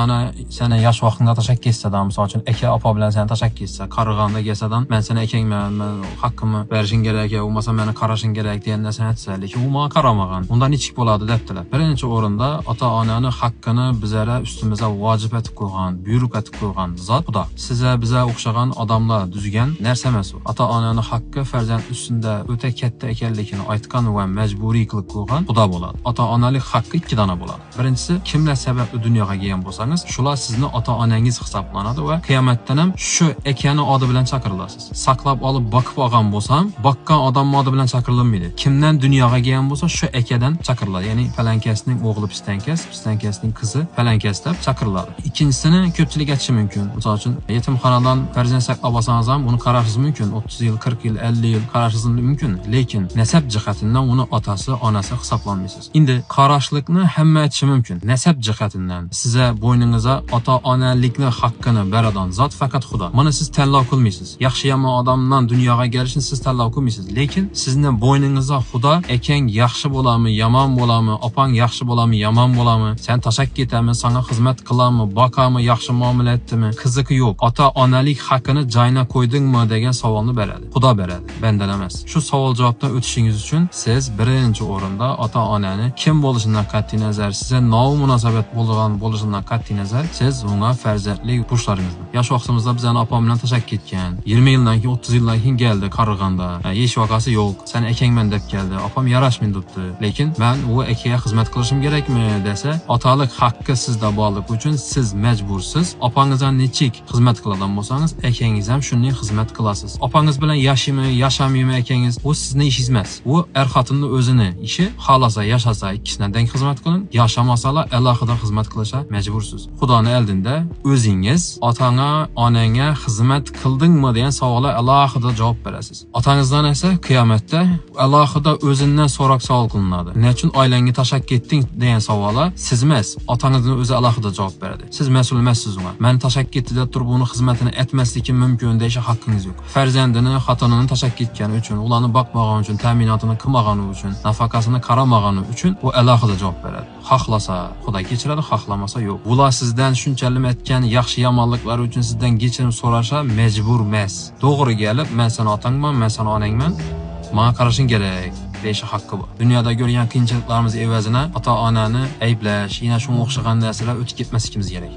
Ana seni yaş vaqtında tashak ketsa, misol uchun aka opa bilan seni tashak ketsa, qarig'anda kelsadan men seni akangman, men haqqimni berishing kerak, bo'lmasa meni qarashing kerak degan narsani aytsa, lekin u menga qaramagan. Unda nechik bo'ladi debdilar. Birinchi o'rinda ota-onani haqqini bizlara ustimizga vojib etib qo'ygan, buyruq etib qo'ygan zot Xudo. Sizlar bizga o'xshagan odamlar tuzgan narsa emas u. Ota-onani haqqi farzand ustida o'ta katta ekanligini aytgan va majburiy qilib qo'ygan Xudo bo'ladi. Ota-onalik haqqi ikki dona bo'ladi. Birinchisi, kimlar sababli dunyoga kelgan bo'lsangiz, shular sizni ota-onangiz hisoblanadi va qiyomatdan ham shu ekani odi bilan chaqirilasiz. Saqlab olib boqib olgan bo'lsam, boqqan odam odi bilan chaqirilmaydi. Kimdan dunyoga kelgan bo'lsa, shu akadan chaqiriladi. Ya'ni falankasining o'g'li pistankasining qizi falankas deb chaqiriladi. Ikkinchisini ko'pchilik aytishi mumkin. Misol uchun, yetimxonadan farzand saqlab olsangiz ham uni qarashingiz mumkin. 30 yil, 40 yil, 50 yil qarashingiz mumkin. Lekin nasab jihatidan uni otasi, onasi hisoblanmaysiz. Endi qarashlikni hamma aytishi mumkin. Nasab jihatidan sizga bo'yningizga ota-onalikni haqqini beradigan zot faqat Xudo. Buni siz tanlov qilmaysiz. Yaxshi yomon odamdan dunyoga kelishni siz tanlov qilmaysiz. Lekin sizning bo'yningizga Xudo akang yaxshi bo'ladimi, yomon bo'ladimi, opang yaxshi bo'ladimi, yomon bo'ladimi, sen tashak ketami, sana xizmat qiladimi, boqami, yaxshi muomala etdimi, qiziqi yo'q. Ota-onalik haqqini joyina qo'ydingmi degan savolni beradi. Xudo beradi, bandalar emas. Shu savol javobdan o'tishingiz uchun siz birinchi o'rinda ota-onani kim bo'lishidan qat'iy nazar, sizga nomunosabat bo'lishidan qat'iy nazar, siz unga farzandlik burchlaringizni. Yosh vaqtimizda bizani opam bilan tashak ketgan. 20 yildan keyin, 30 yildan keyin keldi qarig'anda. Hech vaqasi yo'q. Sen akangman deb keldi. Opam yarashmaydi debdi. Lekin men u akaga xizmat qilishim kerakmi desa, otalik haqqi sizda borligi uchun siz majbursiz. Opangizdan nechik xizmat qiladigan bo'lsangiz, akangiz ham shunday xizmat qilasiz. Opangiz bilan yashaymi, yashamaymi akangiz, u sizning ishingiz emas. U xotinning o'zini ishi. Xolasa, yashasa ikkisidan teng xizmat qiling. Yashamasalar alohida xizmat qilishga majbursiz. Xudoning oldida o'zingiz otanga, onangga xizmat qildingmi degan savolga alohida javob berasiz. Otangizdan esa qiyomatda alohida o'zindan so'roq savol qilinadi. Nechun oilangga tashak ketding degan savolga siz emas, otangizning o'zi alohida javob beradi. Siz mas'ul emassiz unga. Men tashak ketdi deb turib uni xizmatini etmaslikim mumkin deyish haqqingiz yo'q. Farzandini, xotinini tashak ketgani uchun, ularni boqmagani uchun, ta'minotini qilmagani uchun, nafaqasini qaramagani uchun u alohida javob beradi. Xohlasa Xudo kechiradi, xohlamasa yo'q. Bular sizdan shunchalik aytgan yaxshi yomonliklar uchun sizdan kechirim so'rasha majbur emas. To'g'ri kelib, men sen otangman, men sen onangman, menga qarashing kerak deyish haqqi bor. Dunyoda ko'rgan qiyinchiliklarimiz evazini ota-onani ayblash, yana shunga o'xshagan narsalar o'tib ketmasligimiz kerak.